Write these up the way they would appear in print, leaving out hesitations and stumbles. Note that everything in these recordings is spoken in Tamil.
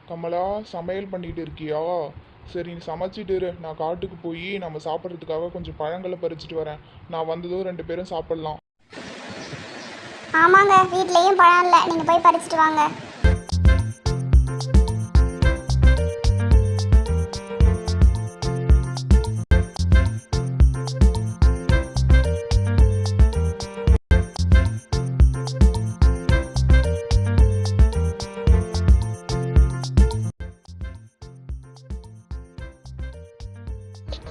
கமலா, சமையல் பண்ணிட்டு இருக்கியா? சரி, நீ சமைச்சிட்டு இரு. நான் காட்டுக்கு போய் நம்ம சாப்பிட்றதுக்காக கொஞ்சம் பழங்களை பறிச்சுட்டு வரேன். நான் வந்ததும் 2 பேரும் சாப்பிடலாம். ஆமாங்க, வீட்லேயும் பழம் இல்லை, நீங்கள் போய் பறிச்சுட்டு வாங்க.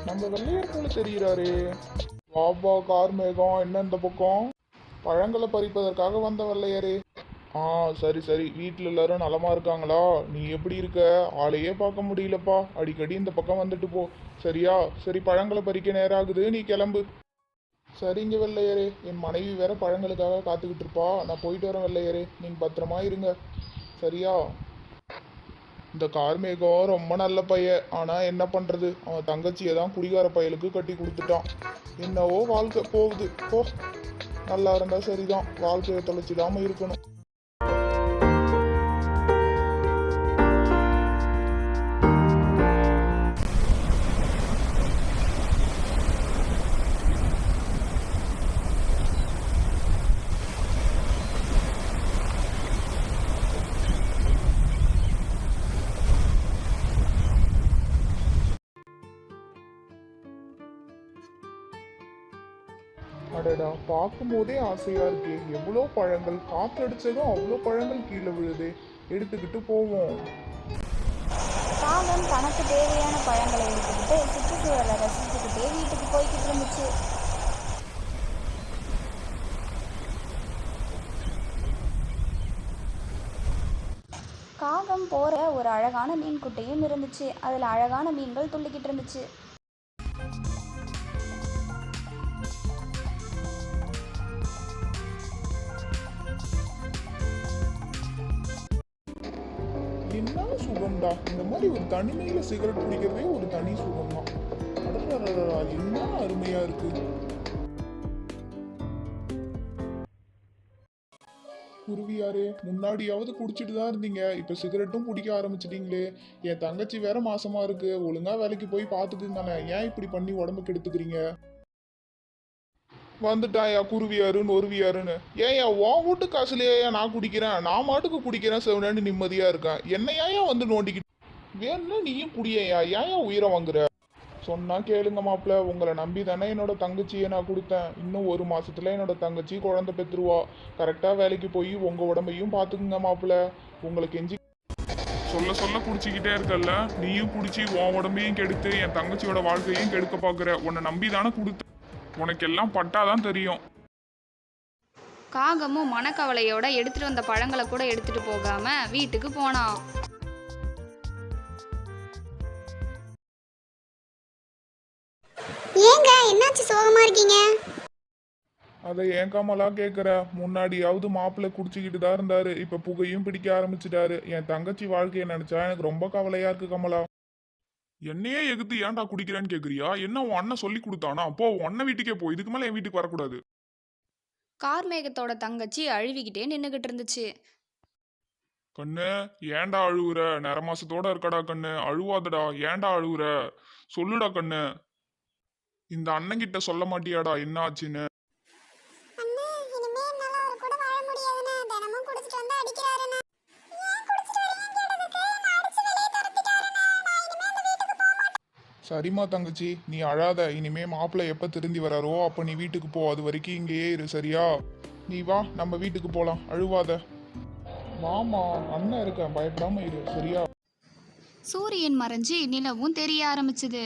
நம்ம வெள்ளையர் போல தெரிகிறாரே. வாபா கார் மேகம், என்ன இந்த பக்கம்? பழங்களை பறிப்பதற்காக வந்த வெள்ளையரே. ஆ, சரி சரி, வீட்டில் எல்லாரும் நலமா இருக்காங்களா? நீ எப்படி இருக்க? ஆளையே பார்க்க முடியலப்பா. அடிக்கடி இந்த பக்கம் வந்துட்டு போ. சரியா? சரி, பழங்களை பறிக்க நேரம் ஆகுது, நீ கிளம்பு. சரிங்க வெள்ளையரே, என் மனைவி வேற பழங்களுக்காக காத்துக்கிட்டு இருப்பா. நான் போயிட்டு வரேன் வெள்ளையரே, நீங்கள் பத்திரமா இருங்க. சரியா? இந்த கார்மேகம் ரொம்ப நல்ல பையன். ஆனால் என்ன பண்ணுறது, அவன் தங்கச்சியை தான் குடிகார பயலுக்கு கட்டி கொடுத்துட்டான். என்னவோ வாழ்க்கை போகுது போ. நல்லா இருந்தால் சரிதான், வாழ்க்கையை தொலைச்சிடாமல் இருக்கணும். அடடா, பார்க்கும் போதே ஆசையா இருக்கே. எவ்வளோ பழங்கள், காற்றடிச்சதும் அவ்வளோ பழங்கள் கீழே விழுதே. எடுத்துக்கிட்டு போவோம். காகம் தனக்கு தேவையான பழங்களை எடுத்துக்கிட்டு சுற்றுச்சூழலை ரசிச்சுக்கிட்டே வீட்டுக்கு போய்கிட்டு இருந்துச்சு. காகம் போற ஒரு அழகான மீன் குட்டையும் இருந்துச்சு. அதுல அழகான மீன்கள் துள்ளிக்கிட்டு இருந்துச்சு. என்ன சுகம்டா, இந்த மாதிரி ஒரு தனிமையில சிகரெட் பிடிக்கிறதே ஒரு தனி சுகம்தான். அடடடடா, என்ன அருமையா இருக்கு. குருவியாரே, முன்னாடியாவது குடிச்சிட்டு தான் இருந்தீங்க, இப்ப சிகரெட்டும் பிடிக்க ஆரம்பிச்சிட்டீங்களே. என் தங்கச்சி வேற மாசமா இருக்கு, ஒழுங்கா வேலைக்கு போய் பாத்துக்குங்க. ஏன் இப்படி பண்ணி உடம்புக்கு எடுத்துக்கிறீங்க? வந்துட்டாயா குருவியாருன்னு ஒருவியாருன்னு. ஏயா உன் வீட்டு காசுலயே நான் குடிக்கிறேன், நான் மாட்டுக்கு குடிக்கிறேன், செவனேன்னு நிம்மதியா இருக்கேன். என்னையா வந்து நோண்டிக்கிட்டு வேணும்னா நீயும் குடியா, ஏன் உயிரை வாங்குற? சொன்னா கேளுங்க மாப்பிள்ள, உங்களை நம்பி தானே என்னோட தங்கச்சியை நான் கொடுத்தேன். இன்னும் 1 மாசத்துல என்னோட தங்கச்சி குழந்தை பெற்றுருவா. கரெக்டா வேலைக்கு போய் உங்க உடம்பையும் பாத்துக்குங்க மாப்பிள்ள. உங்களுக்கு எஞ்சி சொல்ல சொல்ல குடிச்சிக்கிட்டே இருக்கல்ல, நீயும் குடிச்சு உன் உடம்பையும் கெடுத்து என் தங்கச்சியோட வாழ்க்கையும் கெடுக்க பாக்குற. உன்னை நம்பி தானே கொடுத்த, உனக்கெல்லாம் பட்டாதான் தெரியும். காகமும் மனக்கவலையோட எடுத்துட்டு வந்த பழங்களை கூட எடுத்துட்டு போகாம வீட்டுக்கு போனான். ஏங்க, என்னாச்சு, சோகமா இருக்கீங்க? அதை ஏன் கமலா கேட்குற? முன்னாடியாவது மாப்பிள்ளை குடிச்சிக்கிட்டு தான் இருந்தாரு, இப்ப புகையும் பிடிக்க ஆரம்பிச்சிட்டாரு. என் தங்கச்சி வாழ்க்கையை நினைச்சா எனக்கு ரொம்ப கவலையா இருக்கு கமலா. என்னையே எகுத்து ஏன்டா குடிக்கிறேன்னு கேக்குறியா? என்ன உன் அண்ணன் சொல்லி கொடுத்தானா? அப்போ உன் அண்ணன் வீட்டுக்கே போ, இதுக்கு மேல என் வீட்டுக்கு வரக்கூடாது. கார்மேகத்தோட தங்கச்சி அழுவிக்கிட்டே நின்னுகிட்டு இருந்துச்சு. கண்ணு, ஏன்டா அழுவுற? நிறமாசத்தோட இருக்கடா கண்ணு, அழுவாதடா. ஏன்டா அழுவுற? சொல்லுடா கண்ணு. இந்த அண்ணன் கிட்ட சொல்ல மாட்டியாடா என்ன ஆச்சுன்னு? சரிம்மா தங்கச்சி, நீ அழாத. இனிமே மாப்பிள்ளை எப்ப திருந்தி வராரோ அப்ப நீ வீட்டுக்கு போ. அது வரைக்கும் இங்கேயே இரு, சரியா? நீ வா, நம்ம வீட்டுக்கு போலாம். அழுவாத. வாமா, அண்ணன் இருக்கேன், பயப்படாம இரு, சரியா? சூரியன் மறைஞ்சு நிலவும் தெரிய ஆரம்பிச்சுது.